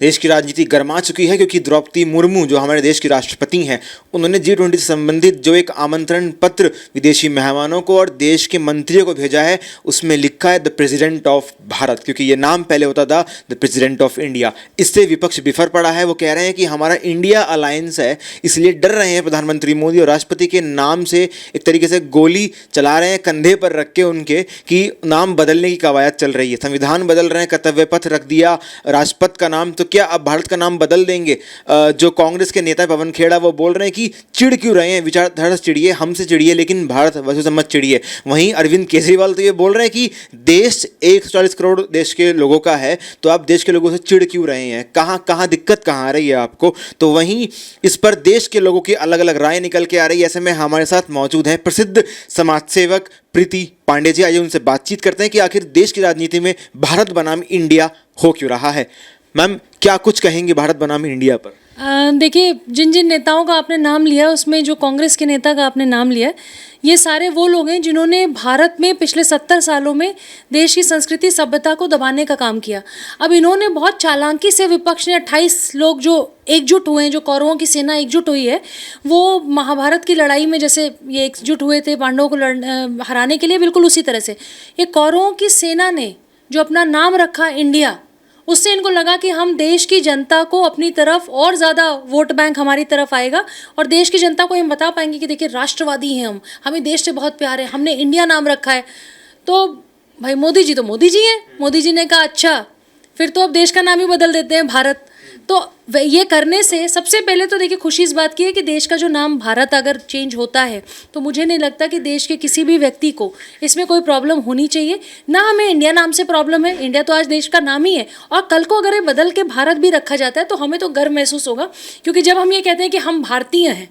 देश की राजनीति गर्मा चुकी है क्योंकि द्रौपदी मुर्मू जो हमारे देश की राष्ट्रपति हैं उन्होंने G20 से संबंधित जो एक आमंत्रण पत्र विदेशी मेहमानों को और देश के मंत्रियों को भेजा है उसमें लिखा है द प्रेसिडेंट ऑफ भारत, क्योंकि ये नाम पहले होता था द प्रेसिडेंट ऑफ इंडिया। इससे विपक्ष बिफर पड़ा है। वो कह रहे हैं कि हमारा इंडिया अलायंस है, इसलिए डर रहे हैं प्रधानमंत्री मोदी और राष्ट्रपति के नाम से एक तरीके से गोली चला रहे हैं कंधे पर रख के उनके, कि नाम बदलने की कवायद चल रही है। संविधान बदल रहे हैं, कर्तव्य पथ रख दिया राष्ट्रपति का नाम, तो क्या अब भारत का नाम बदल देंगे? जो कांग्रेस के नेता पवन खेड़ा वो बोल रहे हैं कि चिढ़ क्यों रहे हैं, विचारधारा से चिढ़िए, हमसे चिढ़िए, लेकिन भारत वैसे से मत चिढ़िए। वहीं अरविंद केजरीवाल तो ये बोल रहे हैं कि देश 140 करोड़ देश के लोगों का है, तो आप देश के लोगों से चिढ़ क्यों रहे हैं, कहाँ दिक्कत कहाँ आ रही है आपको? तो वहीं इस पर देश के लोगों की अलग अलग राय निकल के आ रही है। ऐसे में हमारे साथ मौजूद हैं प्रसिद्ध समाजसेवक प्रीति पांडे जी। आइए उनसे बातचीत करते हैं कि आखिर देश की राजनीति में भारत बनाम इंडिया हो क्यों रहा है। मैम, क्या कुछ कहेंगे भारत बनाम इंडिया पर? देखिए, जिन जिन नेताओं का आपने नाम लिया उसमें जो कांग्रेस के नेता का आपने नाम लिया, ये सारे वो लोग हैं जिन्होंने भारत में पिछले 70 सालों में देश की संस्कृति सभ्यता को दबाने का काम किया। अब इन्होंने बहुत चालाकी से, विपक्ष ने 28 लोग जो एकजुट हुए हैं, जो कौरवों की सेना एकजुट हुई है, वो महाभारत की लड़ाई में जैसे ये एकजुट हुए थे पांडवों को हराने के लिए, बिल्कुल उसी तरह से ये कौरवों की सेना ने जो अपना नाम रखा इंडिया, उससे इनको लगा कि हम देश की जनता को अपनी तरफ, और ज़्यादा वोट बैंक हमारी तरफ आएगा और देश की जनता को हम बता पाएंगे कि देखिए राष्ट्रवादी हैं हम, हमें देश से बहुत प्यार है, हमने इंडिया नाम रखा है। तो भाई मोदी जी तो मोदी जी हैं। मोदी जी ने कहा अच्छा फिर तो अब देश का नाम ही बदल देते हैं भारत। तो ये करने से सबसे पहले तो देखिए खुशी इस बात की है कि देश का जो नाम भारत अगर चेंज होता है तो मुझे नहीं लगता कि देश के किसी भी व्यक्ति को इसमें कोई प्रॉब्लम होनी चाहिए। ना हमें इंडिया नाम से प्रॉब्लम है, इंडिया तो आज देश का नाम ही है, और कल को अगर ये बदल के भारत भी रखा जाता है तो हमें तो गर्व महसूस होगा, क्योंकि जब हम ये कहते हैं कि हम भारतीय हैं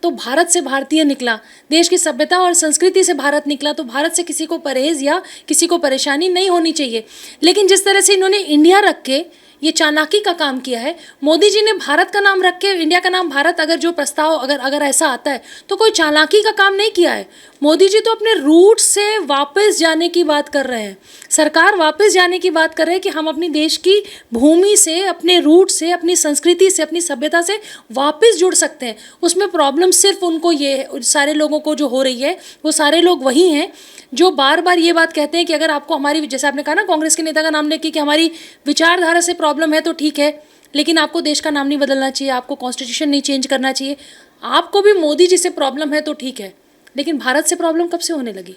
तो भारत से भारतीय निकला, देश की सभ्यता और संस्कृति से भारत निकला, तो भारत से किसी को परहेज या किसी को परेशानी नहीं होनी चाहिए। लेकिन जिस तरह से इन्होंने इंडिया रख के ये चालाकी का काम किया है, मोदी जी ने भारत का नाम रख के इंडिया का नाम भारत, अगर जो प्रस्ताव अगर ऐसा आता है तो कोई चालाकी का काम नहीं किया है। मोदी जी तो अपने रूट से वापस जाने की बात कर रहे हैं, सरकार वापस जाने की बात कर रहे हैं कि हम अपनी देश की भूमि से, अपने रूट से, अपनी संस्कृति से, अपनी सभ्यता से वापस जुड़ सकते हैं। उसमें प्रॉब्लम सिर्फ उनको ये, सारे लोगों को जो हो रही है, वो सारे लोग वही हैं जो बार बार ये बात कहते हैं कि अगर आपको हमारी, जैसे आपने कहा ना कांग्रेस के नेता का नाम लेके कि हमारी विचारधारा से प्रॉब्लम है तो ठीक है, लेकिन आपको देश का नाम नहीं बदलना चाहिए, आपको कॉन्स्टिट्यूशन नहीं चेंज करना चाहिए। आपको भी मोदी जी से प्रॉब्लम है तो ठीक है, लेकिन भारत से प्रॉब्लम कब से होने लगी?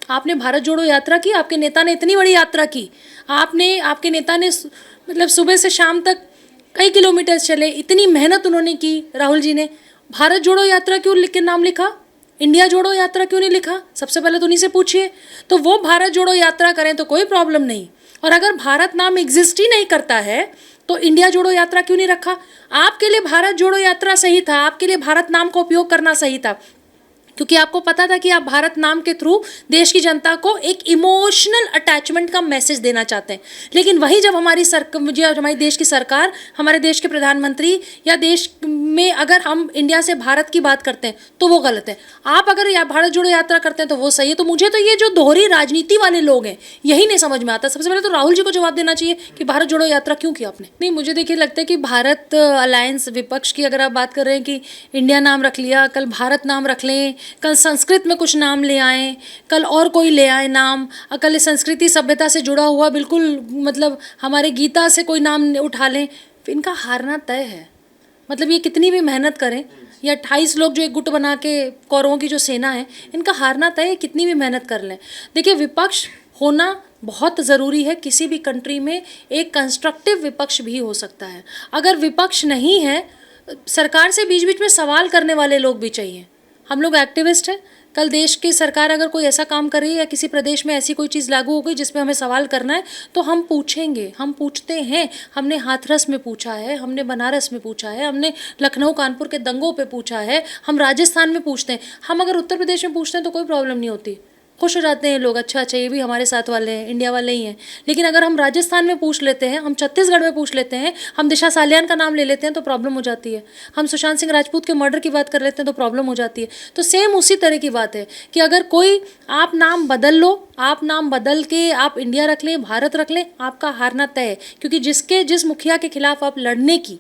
आपने भारत जोड़ो यात्रा की, आपके नेता ने इतनी बड़ी यात्रा की, आपके नेता ने मतलब सुबह से शाम तक कई किलोमीटर चले, इतनी मेहनत उन्होंने की, राहुल जी ने। भारत जोड़ो यात्रा क्यों लिख के नाम लिखा, इंडिया जोड़ो यात्रा क्यों नहीं लिखा? सबसे पहले तो उन्हीं से पूछिए। तो वो भारत जोड़ो यात्रा करें तो कोई प्रॉब्लम नहीं, और अगर भारत नाम एग्जिस्ट ही नहीं करता है तो इंडिया जोड़ो यात्रा क्यों नहीं रखा? आपके लिए भारत जोड़ो यात्रा सही था, आपके लिए भारत नाम का उपयोग करना सही था, क्योंकि आपको पता था कि आप भारत नाम के थ्रू देश की जनता को एक इमोशनल अटैचमेंट का मैसेज देना चाहते हैं। लेकिन वही जब हमारी देश की सरकार, हमारे देश के प्रधानमंत्री या देश में अगर हम इंडिया से भारत की बात करते हैं तो वो गलत है। आप अगर भारत जोड़ो यात्रा करते हैं तो वो सही है। तो मुझे तो ये जो दोहरी राजनीति वाले लोग हैं यही नहीं समझ में आता। सबसे पहले तो राहुल जी को जवाब देना चाहिए कि भारत जोड़ो यात्रा क्यों की आपने। नहीं, मुझे देखिए लगता है कि भारत अलायंस, विपक्ष की अगर आप बात कर रहे हैं कि इंडिया नाम रख लिया, कल भारत नाम रख लें, कल संस्कृत में कुछ नाम ले आए, कल और कोई ले आए नाम, कल संस्कृति सभ्यता से जुड़ा हुआ बिल्कुल मतलब हमारे गीता से कोई नाम उठा लें, इनका हारना तय है। मतलब ये कितनी भी मेहनत करें, या 28 लोग जो एक गुट बना के कौरवों की जो सेना है, इनका हारना तय है, कितनी भी मेहनत कर लें। देखिए, विपक्ष होना बहुत ज़रूरी है। किसी भी कंट्री में एक कंस्ट्रक्टिव विपक्ष भी हो सकता है। अगर विपक्ष नहीं है, सरकार से बीच बीच में सवाल करने वाले लोग भी चाहिए। हम लोग एक्टिविस्ट हैं, कल देश की सरकार अगर कोई ऐसा काम कर रही है या किसी प्रदेश में ऐसी कोई चीज़ लागू हो गई जिसमें हमें सवाल करना है तो हम पूछेंगे, हम पूछते हैं। हमने हाथरस में पूछा है, हमने बनारस में पूछा है, हमने लखनऊ कानपुर के दंगों पे पूछा है, हम राजस्थान में पूछते हैं। हम अगर उत्तर प्रदेश में पूछते हैं तो कोई प्रॉब्लम नहीं होती, खुश हो जाते हैं लोग, अच्छा अच्छा ये भी हमारे साथ वाले हैं, इंडिया वाले ही हैं। लेकिन अगर हम राजस्थान में पूछ लेते हैं, हम छत्तीसगढ़ में पूछ लेते हैं, हम दिशा सालियान का नाम ले लेते हैं तो प्रॉब्लम हो जाती है, हम सुशांत सिंह राजपूत के मर्डर की बात कर लेते हैं तो प्रॉब्लम हो जाती है। तो सेम उसी तरह की बात है कि अगर कोई आप नाम बदल लो, आप नाम बदल के आप इंडिया रख लें, भारत रख लें, आपका हारना तय है। क्योंकि जिस मुखिया के खिलाफ आप लड़ने की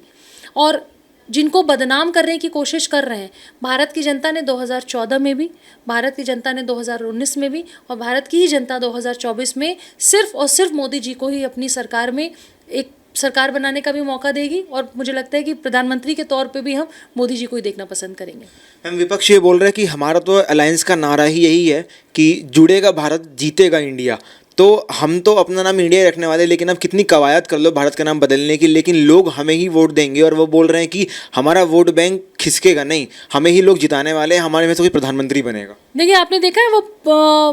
और जिनको बदनाम करने की कोशिश कर रहे हैं, भारत की जनता ने 2014 में भी, भारत की जनता ने 2019 में भी और भारत की ही जनता 2024 में सिर्फ और सिर्फ मोदी जी को ही अपनी सरकार में एक सरकार बनाने का भी मौका देगी। और मुझे लगता है कि प्रधानमंत्री के तौर पे भी हम मोदी जी को ही देखना पसंद करेंगे। मैम, विपक्ष ये बोल रहा है कि हमारा तो अलायंस का नारा ही यही है कि जुड़ेगा भारत, जीतेगा इंडिया। तो हम तो अपना नाम इंडिया ही रखने वाले, लेकिन अब कितनी कवायद कर लो भारत का नाम बदलने की, लेकिन लोग हमें ही वोट देंगे। और वो बोल रहे हैं कि हमारा वोट बैंक खिसकेगा नहीं, हमें ही लोग जिताने वाले हैं, हमारे में से कोई प्रधानमंत्री बनेगा। देखिए, आपने देखा है वो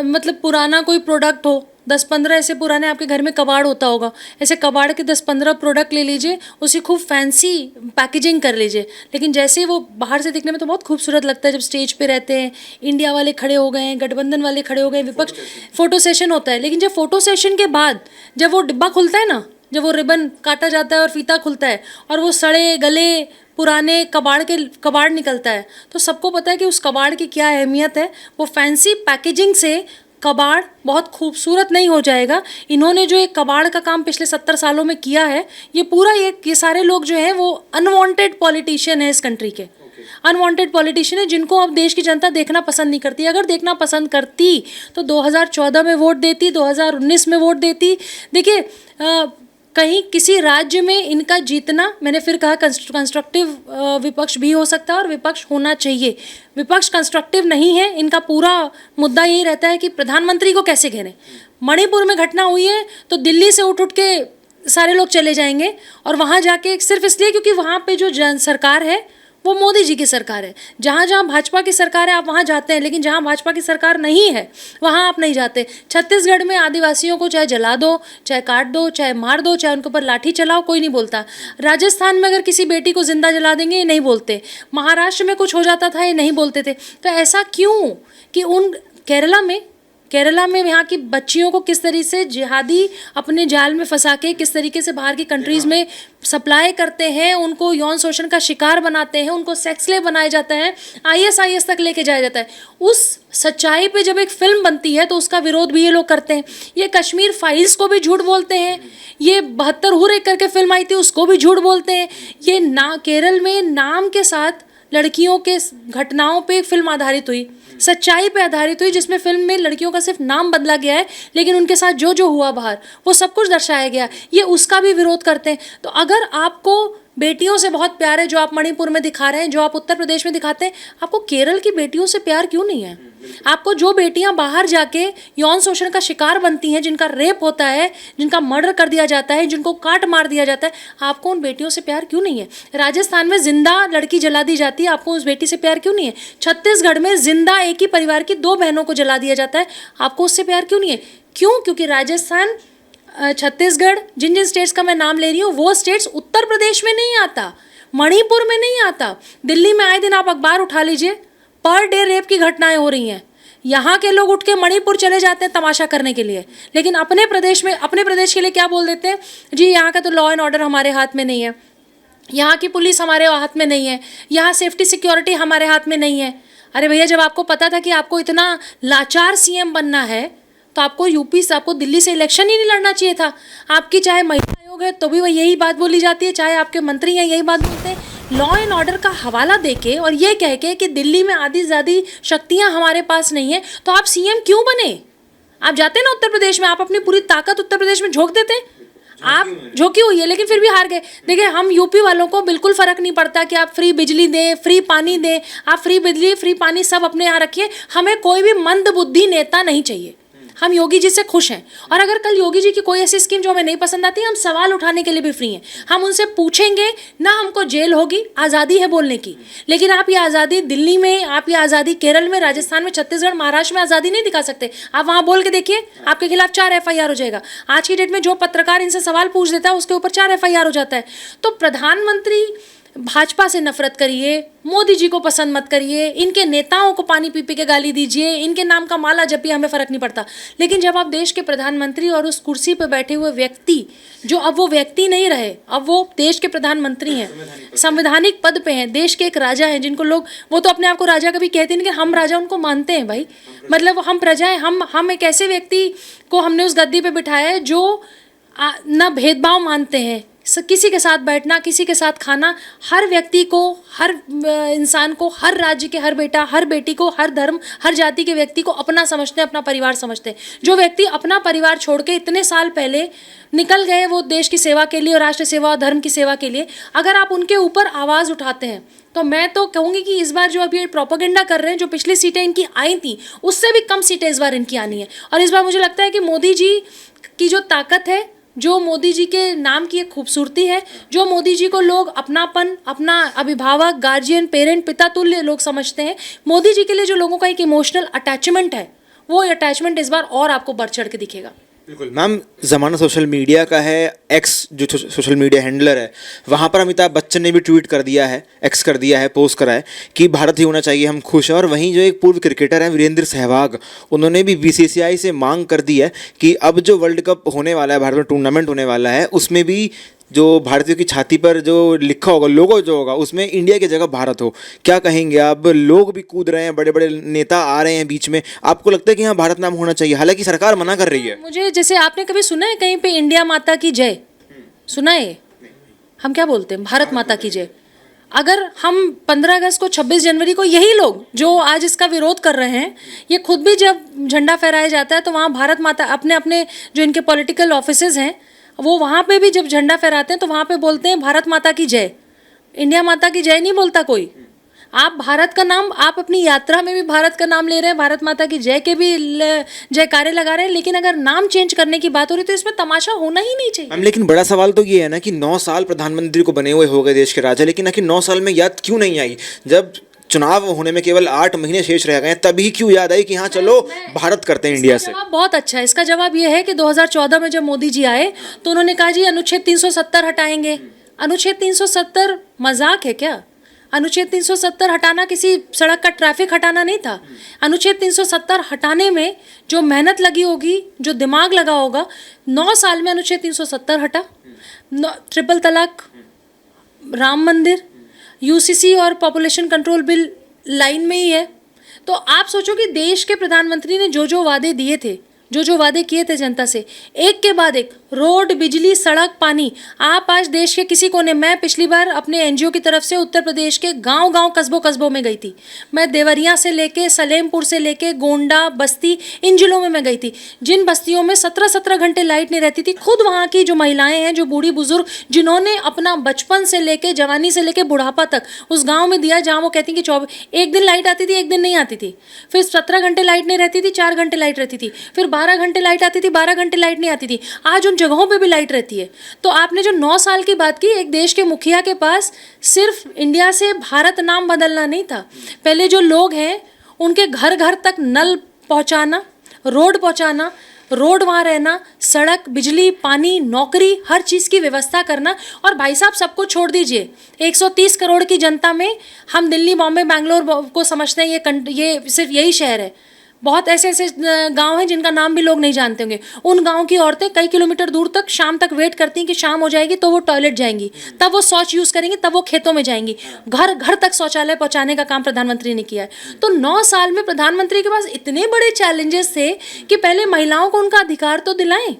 मतलब पुराना कोई प्रोडक्ट हो, 10-15 ऐसे पुराने आपके घर में कबाड़ होता होगा, ऐसे कबाड़ के 10-15 प्रोडक्ट ले लीजिए, उसी खूब फैंसी पैकेजिंग कर लीजिए, लेकिन जैसे वो बाहर से दिखने में तो बहुत खूबसूरत लगता है। जब स्टेज पे रहते हैं, इंडिया वाले खड़े हो गए हैं, गठबंधन वाले खड़े हो गए, विपक्ष, फोटो सेशन होता है, लेकिन जब फोटो सेशन के बाद जब वो डिब्बा खुलता है ना, जब वो रिबन काटा जाता है और फीता खुलता है और वो सड़े गले पुराने कबाड़ निकलता है, तो सबको पता है कि उस कबाड़ की क्या अहमियत है। वो फैंसी पैकेजिंग से कबाड़ बहुत खूबसूरत नहीं हो जाएगा। इन्होंने जो एक कबाड़ का काम पिछले 70 सालों में किया है, ये पूरा ये सारे लोग जो हैं वो अनवांटेड पॉलिटिशियन है इस कंट्री के, अनवांटेड पॉलिटिशियन है जिनको अब देश की जनता देखना पसंद नहीं करती। अगर देखना पसंद करती तो 2014 में वोट देती, 2019 में वोट देती। देखिए, कहीं किसी राज्य में इनका जीतना, मैंने फिर कहा, कंस्ट्रक्टिव विपक्ष भी हो सकता है और विपक्ष होना चाहिए। विपक्ष कंस्ट्रक्टिव नहीं है, इनका पूरा मुद्दा यही रहता है कि प्रधानमंत्री को कैसे घेरें। मणिपुर में घटना हुई है तो दिल्ली से उठ के सारे लोग चले जाएंगे और वहाँ जाके सिर्फ इसलिए क्योंकि वहाँ पे जो सरकार है वो मोदी जी की सरकार है। जहाँ जहाँ भाजपा की सरकार है आप वहाँ जाते हैं, लेकिन जहाँ भाजपा की सरकार नहीं है वहाँ आप नहीं जाते। छत्तीसगढ़ में आदिवासियों को चाहे जला दो, चाहे काट दो, चाहे मार दो, चाहे उनके ऊपर लाठी चलाओ, कोई नहीं बोलता। राजस्थान में अगर किसी बेटी को जिंदा जला देंगे ये नहीं बोलते। महाराष्ट्र में कुछ हो जाता था ये नहीं बोलते थे। तो ऐसा क्यों कि केरला में यहाँ की बच्चियों को किस तरीके से जिहादी अपने जाल में फंसा के किस तरीके से बाहर की कंट्रीज़ में सप्लाई करते हैं, उनको यौन शोषण का शिकार बनाते हैं, उनको सेक्स स्लेव बनाया जाता है, ISIS तक लेके जाया जाता है। उस सच्चाई पे जब एक फिल्म बनती है तो उसका विरोध भी ये लोग करते हैं। ये कश्मीर फाइल्स को भी झूठ बोलते हैं, ये 72 हुर एक करके फिल्म आई थी उसको भी झूठ बोलते हैं। ये केरल में नाम के साथ लड़कियों के घटनाओं पे एक फिल्म आधारित हुई, सच्चाई पे आधारित हुई, जिसमें फिल्म में लड़कियों का सिर्फ नाम बदला गया है, लेकिन उनके साथ जो जो हुआ बाहर वो सब कुछ दर्शाया गया। ये उसका भी विरोध करते हैं। तो अगर आपको बेटियों से बहुत प्यार है, जो आप मणिपुर में दिखा रहे हैं, जो आप उत्तर प्रदेश में दिखाते हैं, आपको केरल की बेटियों से प्यार क्यों नहीं है? आपको जो बेटियां बाहर जाके यौन शोषण का शिकार बनती हैं, जिनका रेप होता है, जिनका मर्डर कर दिया जाता है, जिनको काट मार दिया जाता है, आपको उन बेटियों से प्यार क्यों नहीं है? राजस्थान में जिंदा लड़की जला दी जाती है, आपको उस बेटी से प्यार क्यों नहीं है? छत्तीसगढ़ में जिंदा एक ही परिवार की 2 बहनों को जला दिया जाता है, आपको उससे प्यार क्यों नहीं है? क्यों? क्योंकि राजस्थान, छत्तीसगढ़, जिन जिन स्टेट्स का मैं नाम ले रही हूँ वो स्टेट्स उत्तर प्रदेश में नहीं आता, मणिपुर में नहीं आता। दिल्ली में आए दिन आप अखबार उठा लीजिए, पर डे रेप की घटनाएं हो रही हैं। यहाँ के लोग उठ के मणिपुर चले जाते हैं तमाशा करने के लिए, लेकिन अपने प्रदेश के लिए क्या बोल देते हैं, जी यहाँ का तो लॉ एंड ऑर्डर हमारे हाथ में नहीं है, यहाँ की पुलिस हमारे हाथ में नहीं है, यहाँ सेफ्टी सिक्योरिटी हमारे हाथ में नहीं है। अरे भैया, जब आपको पता था कि आपको इतना लाचार CM बनना है तो आपको यूपी से, आपको दिल्ली से इलेक्शन ही नहीं लड़ना चाहिए था। आपकी चाहे महिला आयोग है तो भी वह यही बात बोली जाती है, चाहे आपके मंत्री हैं यही बात बोलते हैं। लॉ एंड ऑर्डर का हवाला देके और ये कह के कि दिल्ली में आधी ज़्यादा शक्तियाँ हमारे पास नहीं है, तो आप CM क्यों बने? आप जाते ना उत्तर प्रदेश में, आप अपनी पूरी ताकत उत्तर प्रदेश में झोंक देते। आप झोंकी हुई है लेकिन फिर भी हार गए। देखिए, हम यूपी वालों को बिल्कुल फ़र्क नहीं पड़ता कि आप फ्री बिजली दें, फ्री पानी दें, आप फ्री बिजली फ्री पानी सब अपने यहाँ रखिए, हमें कोई भी मंदबुद्धि नेता नहीं चाहिए। हम योगी जी से खुश हैं, और अगर कल योगी जी की कोई ऐसी स्कीम जो हमें नहीं पसंद आती, हम सवाल उठाने के लिए भी फ्री हैं। हम उनसे पूछेंगे ना, हमको जेल होगी, आज़ादी है बोलने की। लेकिन आप ये आज़ादी दिल्ली में, आप ये आज़ादी केरल में, राजस्थान में, छत्तीसगढ़, महाराष्ट्र में आज़ादी नहीं दिखा सकते। आप वहाँ बोल के देखिए, आपके खिलाफ 4 FIR हो जाएगा। आज की डेट में जो पत्रकार इनसे सवाल पूछ देता है उसके ऊपर 4 FIR हो जाता है। तो प्रधानमंत्री भाजपा से नफरत करिए, मोदी जी को पसंद मत करिए, इनके नेताओं को पानी पी पी के गाली दीजिए, इनके नाम का माला जपिए, हमें फ़र्क नहीं पड़ता। लेकिन जब आप देश के प्रधानमंत्री और उस कुर्सी पर बैठे हुए व्यक्ति, जो अब वो व्यक्ति नहीं रहे, अब वो देश के प्रधानमंत्री हैं, संवैधानिक पद पे हैं, देश के एक राजा हैं, जिनको लोग, वो तो अपने आप को राजा कभी कहते नहीं, लेकिन हम राजा उनको मानते हैं भाई। मतलब हम प्रजा हैं, हम एक ऐसे व्यक्ति को हमने उस गद्दी पे बिठाया है जो ना भेदभाव मानते हैं, किसी के साथ बैठना, किसी के साथ खाना, हर व्यक्ति को, हर इंसान को, हर राज्य के हर बेटा हर बेटी को, हर धर्म हर जाति के व्यक्ति को अपना समझते हैं, अपना परिवार समझते हैं। जो व्यक्ति अपना परिवार छोड़ के इतने साल पहले निकल गए वो देश की सेवा के लिए और राष्ट्र सेवा और धर्म की सेवा के लिए, अगर आप उनके ऊपर आवाज़ उठाते हैं तो मैं तो कहूँगी कि इस बार जो अभी प्रोपेगेंडा कर रहे हैं, जो पिछली सीटें इनकी आई थी उससे भी कम सीटें इस बार इनकी आनी है। और इस बार मुझे लगता है कि मोदी जी की जो ताकत है, जो मोदी जी के नाम की एक खूबसूरती है, जो मोदी जी को लोग अपनापन, अपना अभिभावक, गार्जियन, पेरेंट, पिता तुल्य लोग समझते हैं, मोदी जी के लिए जो लोगों का एक इमोशनल अटैचमेंट है, वो अटैचमेंट इस बार और आपको बढ़ चढ़ के दिखेगा। बिल्कुल मैम, ज़माना सोशल मीडिया का है, एक्स जो सोशल मीडिया हैंडलर है, वहाँ पर अमिताभ बच्चन ने भी ट्वीट कर दिया है, एक्स कर दिया है, पोस्ट करा है कि भारत ही होना चाहिए, हम खुश हैं। और वहीं जो एक पूर्व क्रिकेटर हैं वीरेंद्र सहवाग, उन्होंने भी बीसीसीआई से मांग कर दी है कि अब जो वर्ल्ड कप होने वाला है, भारत में टूर्नामेंट होने वाला है, उसमें भी जो भारतीयों की छाती पर जो लिखा होगा, लोगो जो होगा, उसमें इंडिया की जगह भारत हो। क्या कहेंगे आप? लोग भी कूद रहे हैं, बड़े बड़े नेता आ रहे हैं बीच में, आपको लगता है कि हाँ भारत नाम होना चाहिए, हालांकि सरकार मना कर रही है? मुझे, जैसे आपने कभी सुना है कहीं पे इंडिया माता की जय? सुना है? हम क्या बोलते हैं? भारत माता की जय। अगर हम 15 अगस्त को, 26 जनवरी को, यही लोग जो आज इसका विरोध कर रहे हैं, ये खुद भी जब झंडा फहराया जाता है तो वहाँ भारत माता, अपने अपने जो इनके पॉलिटिकल ऑफिसेज हैं, वो वहाँ पे भी जब झंडा फहराते हैं तो वहाँ पे बोलते हैं भारत माता की जय। इंडिया माता की जय नहीं बोलता कोई। आप भारत का नाम, आप अपनी यात्रा में भी भारत का नाम ले रहे हैं, भारत माता की जय के भी जयकारे लगा रहे हैं, लेकिन अगर नाम चेंज करने की बात हो रही है तो इसमें तमाशा होना ही नहीं चाहिए। मैम लेकिन बड़ा सवाल तो ये है ना कि 9 साल प्रधानमंत्री को बने हुए हो गए देश के राजा, लेकिन आखिर 9 साल में याद क्यों नहीं आई? जब चुनाव होने में केवल 8 महीने शेष रह गए, तभी क्यों याद आई कि हाँ चलो भारत करते हैं इंडिया से? जवाब बहुत अच्छा है। इसका जवाब ये है कि 2014 में जब मोदी जी आए तो उन्होंने कहा जी अनुच्छेद 370 हटाएंगे। अनुच्छेद 370 मजाक है क्या? अनुच्छेद 370 हटाना किसी सड़क का ट्रैफिक हटाना नहीं था। अनुच्छेद 370 हटाने में जो मेहनत लगी होगी, जो दिमाग लगा होगा, 9 साल में अनुच्छेद 370 हटा। ट्रिपल तलाक, राम मंदिर, यूसीसी और पॉपुलेशन कंट्रोल बिल लाइन में ही है। तो आप सोचो कि देश के प्रधानमंत्री ने जो जो वादे दिए थे, जो जो वादे किए थे जनता से, एक के बाद एक, रोड, बिजली, सड़क, पानी, आप आज देश के किसी कोने, मैं पिछली बार अपने एनजीओ की तरफ से उत्तर प्रदेश के गांव-गांव, कस्बों में गई थी। मैं देवरिया से लेके, सलेमपुर से लेके, गोंडा, बस्ती, इन जिलों में मैं गई थी, जिन बस्तियों में 17-17 घंटे लाइट नहीं रहती थी। खुद वहाँ की जो महिलाएं हैं, जो बूढ़ी बुजुर्ग, जिन्होंने अपना बचपन से लेके, जवानी से लेके बुढ़ापा तक उस गाँव में दिया, जहाँ वो कहती कि 1 दिन लाइट आती थी, 1 दिन नहीं आती थी, फिर 17 घंटे लाइट नहीं रहती थी, 4 घंटे लाइट रहती थी, फिर 12 घंटे लाइट आती थी, 12 घंटे लाइट नहीं आती थी। आज उन जगहों पे भी लाइट रहती है। तो आपने जो 9 साल की बात की, एक देश के मुखिया के पास सिर्फ इंडिया से भारत नाम बदलना नहीं था। पहले जो लोग हैं उनके घर घर तक नल पहुंचाना, रोड पहुंचाना, रोड वहाँ रहना, सड़क, बिजली, पानी, नौकरी, हर चीज़ की व्यवस्था करना। और भाई साहब सबको छोड़ दीजिए, 130 करोड़ की जनता में हम दिल्ली, बॉम्बे, बैंगलोर को समझते हैं ये सिर्फ यही शहर है। बहुत ऐसे ऐसे गांव हैं जिनका नाम भी लोग नहीं जानते होंगे। उन गांव की औरतें कई किलोमीटर दूर तक शाम तक वेट करती हैं कि शाम हो जाएगी तो वो टॉयलेट जाएंगी, तब वो शौच यूज़ करेंगी, तब वो खेतों में जाएंगी। घर घर तक शौचालय पहुंचाने का काम प्रधानमंत्री ने किया है। तो 9 साल में प्रधानमंत्री के पास इतने बड़े चैलेंजेस थे कि पहले महिलाओं को उनका अधिकार तो दिलाएं।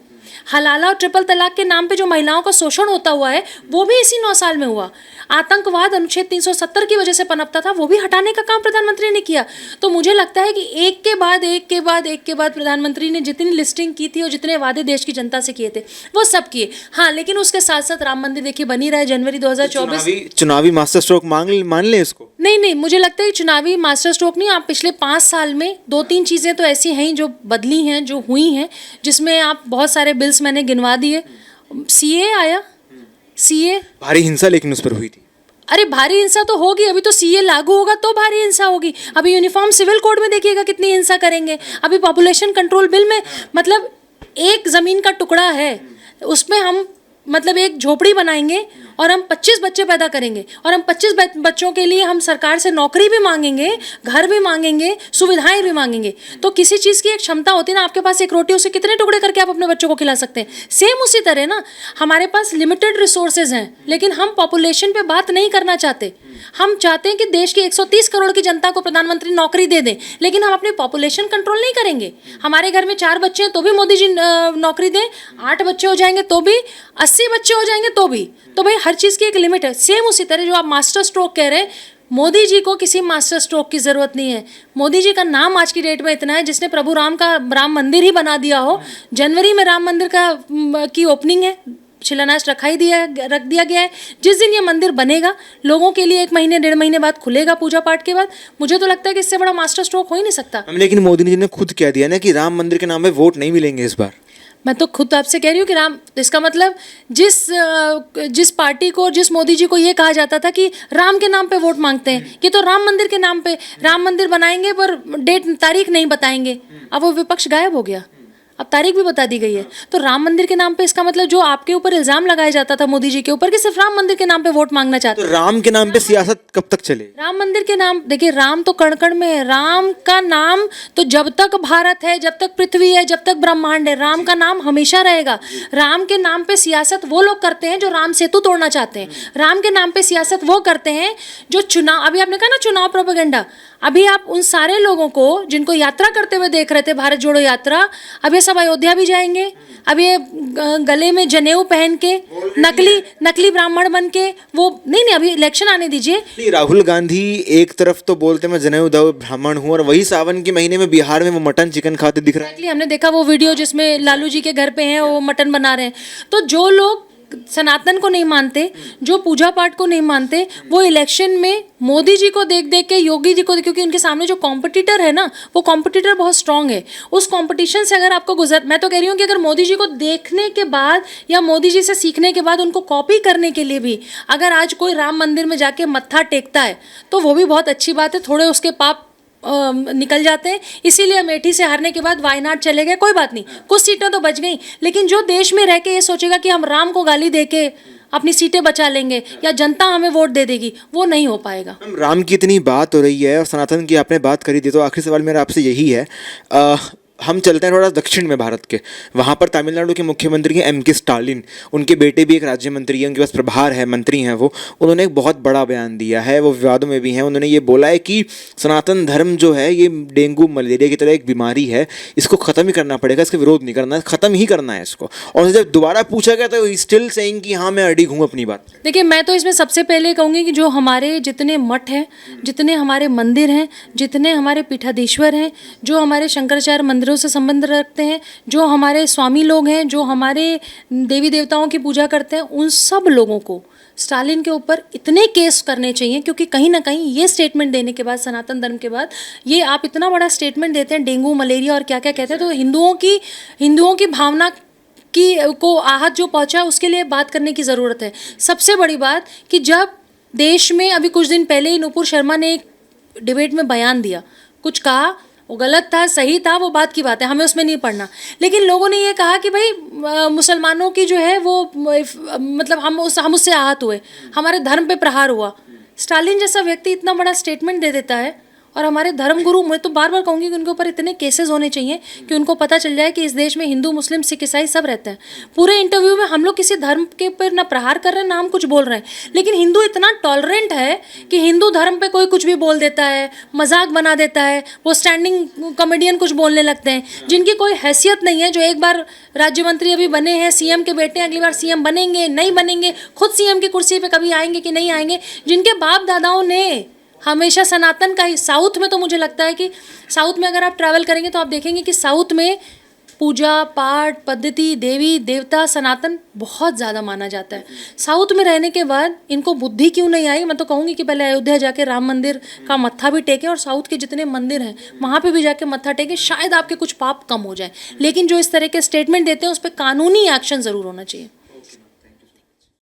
हलाला और ट्रिपल तलाक के नाम पे जो महिलाओं का शोषण होता हुआ है वो भी इसी 9 साल में हुआ। आतंकवाद अनुच्छेद 370 की वजह से पनपता था, वो भी हटाने का काम प्रधानमंत्री ने किया। तो मुझे लगता है कि एक के बाद प्रधानमंत्री ने जितनी लिस्टिंग की थी और जितने वादे देश की जनता से किए थे वो सब किए। हाँ, लेकिन उसके साथ साथ राम मंदिर देखिए बनी रहा है, जनवरी 2024। चुनावी मास्टर स्ट्रोक मान लें इसको? नहीं, मुझे लगता है कि चुनावी मास्टर स्ट्रोक नहीं। आप पिछले 5 साल में 2-3 चीज़ें तो ऐसी हैं जो बदली हैं, जो हुई हैं, जिसमें आप बहुत सारे बिल्स मैंने गिनवा दिए। सीए आया, सीए भारी हिंसा लेकिन उस पर हुई थी। अरे भारी हिंसा तो होगी, अभी तो सीए लागू होगा तो भारी हिंसा होगी। अभी यूनिफॉर्म सिविल कोड में देखिएगा कितनी हिंसा करेंगे। अभी पॉपुलेशन कंट्रोल बिल में, मतलब एक ज़मीन का टुकड़ा है, उसमें हम मतलब एक झोपड़ी बनाएंगे और हम 25 बच्चे पैदा करेंगे और हम 25 बच्चों के लिए हम सरकार से नौकरी भी मांगेंगे, घर भी मांगेंगे, सुविधाएं भी मांगेंगे, तो किसी चीज़ की एक क्षमता होती है ना, आपके पास एक रोटी, उसे कितने टुकड़े करके आप अपने बच्चों को खिला सकते हैं। सेम उसी तरह ना, हमारे पास लिमिटेड रिसोर्सेज हैं, लेकिन हम पॉपुलेशन पे बात नहीं करना चाहते। हम चाहते हैं कि देश की 130 करोड़ की जनता को प्रधानमंत्री नौकरी दे दें, लेकिन हम अपनी पॉपुलेशन कंट्रोल नहीं करेंगे। हमारे घर में 4 बच्चे हैं तो भी मोदी जी नौकरी दें, 8 बच्चे हो जाएंगे तो भी, 80 बच्चे हो जाएंगे तो भी, तो भाई हर चीज़ की एक लिमिट है। सेम उसी तरह जो आप मास्टर स्ट्रोक कह रहे हैं, मोदी जी को किसी मास्टर स्ट्रोक की ज़रूरत नहीं है। मोदी जी का नाम आज की डेट में इतना है, जिसने प्रभु राम का राम मंदिर ही बना दिया हो। जनवरी में राम मंदिर की ओपनिंग है, शिलान्यास रख दिया गया है। जिस दिन ये मंदिर बनेगा, लोगों के लिए 1 महीने 1.5 महीने बाद खुलेगा पूजा पाठ के बाद। मुझे तो लगता है कि इससे बड़ा मास्टर स्ट्रोक हो ही नहीं सकता। लेकिन मोदी जी ने खुद कह दिया ना कि राम मंदिर के नाम पे वोट नहीं मिलेंगे इस बार। मैं तो खुद आपसे कह रही हूँ कि राम, इसका मतलब जिस पार्टी को, जिस मोदी जी को ये कहा जाता था कि राम के नाम पे वोट मांगते हैं, ये तो राम मंदिर के नाम पे राम मंदिर बनाएंगे पर तारीख नहीं बताएंगे। अब वो विपक्ष गायब हो गया, अब तारीख भी बता दी गई है। तो राम मंदिर के नाम पे, इसका मतलब जो आपके ऊपर इल्जाम लगाया जाता था मोदी जी के ऊपर कि सिर्फ राम मंदिर के नाम पे वोट मांगना चाहते, तो राम के नाम पे सियासत कब तक चले? राम मंदिर के नाम, देखिए राम तो कण कण में है। राम का नाम तो जब तक भारत है, जब तक पृथ्वी है, जब तक ब्रह्मांड है, राम का नाम हमेशा रहेगा। राम के नाम पे सियासत वो लोग करते हैं जो राम सेतु तोड़ना चाहते हैं। राम के नाम पे सियासत वो करते हैं जो चुनाव, अभी आपने कहा ना चुनाव प्रोपेगेंडा, अभी आप उन सारे लोगों को जिनको यात्रा करते हुए देख रहे थे, भारत जोड़ो यात्रा, अब ये सब अयोध्या भी जाएंगे। अब ये गले में जनेऊ पहन के नकली ब्राह्मण बन के, वो नहीं, अभी इलेक्शन आने दीजिए। नहीं, राहुल गांधी एक तरफ तो बोलते मैं जनेऊ दाऊ ब्राह्मण हूँ, और वही सावन के महीने में बिहार में वो मटन चिकन खाते दिख रहा है। हमने देखा वो वीडियो जिसमें लालू जी के घर पे हैं, वो मटन बना रहे हैं। तो जो लोग सनातन को नहीं मानते, जो पूजा पाठ को नहीं मानते, वो इलेक्शन में मोदी जी को देख देख के, योगी जी को, क्योंकि उनके सामने जो कॉम्पिटिटर है ना, वो कॉम्पिटिटर बहुत स्ट्रांग है। उस कॉम्पिटिशन से अगर आपको मैं तो कह रही हूँ कि अगर मोदी जी को देखने के बाद या मोदी जी से सीखने के बाद उनको कॉपी करने के लिए भी अगर आज कोई राम मंदिर में जाके मत्था टेकता है तो वो भी बहुत अच्छी बात है। थोड़े उसके पाप निकल जाते हैं। इसीलिए अमेठी से हारने के बाद वायनाड चले गए, कोई बात नहीं, कुछ सीटें तो बच गई। लेकिन जो देश में रह के ये सोचेगा कि हम राम को गाली दे के अपनी सीटें बचा लेंगे या जनता हमें वोट दे देगी, वो नहीं हो पाएगा। राम की इतनी बात हो रही है और सनातन की आपने बात करी थी, तो आखिरी सवाल मेरा आपसे यही है, हम चलते हैं थोड़ा दक्षिण में भारत के, वहाँ पर तमिलनाडु के मुख्यमंत्री हैं M.K. स्टालिन, उनके बेटे भी एक राज्य मंत्री हैं, उनके पास प्रभार है, मंत्री हैं वो। उन्होंने एक बहुत बड़ा बयान दिया है, वो विवादों में भी हैं। उन्होंने ये बोला है कि सनातन धर्म जो है ये डेंगू मलेरिया की तरह एक बीमारी है, इसको ख़त्म ही करना पड़ेगा, इसका विरोध नहीं करना है, ख़त्म ही करना है इसको। और जब दोबारा पूछा गया तो स्टिल सेइंग कि हाँ मैं अडिग हूँ अपनी बात। देखिए, मैं तो इसमें सबसे पहले कहूँगी कि जो हमारे जितने मठ हैं, जितने हमारे मंदिर हैं, जितने हमारे पीठाधीश्वर हैं, जो हमारे शंकराचार्य मंदिरों से संबंध रखते हैं, जो हमारे स्वामी लोग हैं, जो हमारे देवी देवताओं की पूजा करते हैं, उन सब लोगों को स्टालिन के ऊपर इतने केस करने चाहिए, क्योंकि कहीं ना कहीं ये स्टेटमेंट देने के बाद, सनातन धर्म के बाद, ये आप इतना बड़ा स्टेटमेंट देते हैं, डेंगू मलेरिया और क्या क्या कहते हैं, तो हिंदुओं की भावना को आहत जो पहुंचा, उसके लिए बात करने की ज़रूरत है। सबसे बड़ी बात कि जब देश में अभी कुछ दिन पहले ही नुपुर शर्मा ने एक डिबेट में बयान दिया, कुछ कहा, वो गलत था, सही था, वो बात की बात है, हमें उसमें नहीं पढ़ना, लेकिन लोगों ने ये कहा कि भाई मुसलमानों की जो है वो मतलब हम उससे आहत हुए, हमारे धर्म पे प्रहार हुआ। स्टालिन जैसा व्यक्ति इतना बड़ा स्टेटमेंट दे देता है, और हमारे धर्मगुरु, मैं तो बार बार कहूँगी कि उनके ऊपर इतने केसेस होने चाहिए कि उनको पता चल जाए कि इस देश में हिंदू मुस्लिम सिख ईसाई सब रहते हैं। पूरे इंटरव्यू में हम लोग किसी धर्म के ऊपर ना प्रहार कर रहे हैं ना हम कुछ बोल रहे हैं, लेकिन हिंदू इतना टॉलरेंट है कि हिंदू धर्म पे कोई कुछ भी बोल देता है, मजाक बना देता है, वो स्टैंडिंग कॉमेडियन कुछ बोलने लगते हैं, जिनकी कोई हैसियत नहीं है, जो एक बार राज्य मंत्री अभी बने हैं, CM के बेटे अगली बार CM बनेंगे नहीं बनेंगे, खुद CM की कुर्सी पर कभी आएंगे कि नहीं आएंगे, जिनके बाप दादाओं ने हमेशा सनातन का ही, साउथ में तो मुझे लगता है कि साउथ में अगर आप ट्रैवल करेंगे तो आप देखेंगे कि साउथ में पूजा पाठ पद्धति, देवी देवता, सनातन बहुत ज़्यादा माना जाता है। साउथ में रहने के बाद इनको बुद्धि क्यों नहीं आई? मैं तो कहूँगी कि पहले अयोध्या जाके राम मंदिर का मत्था भी टेकें, और साउथ के जितने मंदिर हैं वहाँ पे भी जाके मत्था टेकें, शायद आपके कुछ पाप कम हो जाए। लेकिन जो इस तरह के स्टेटमेंट देते हैं उस पर कानूनी एक्शन ज़रूर होना चाहिए।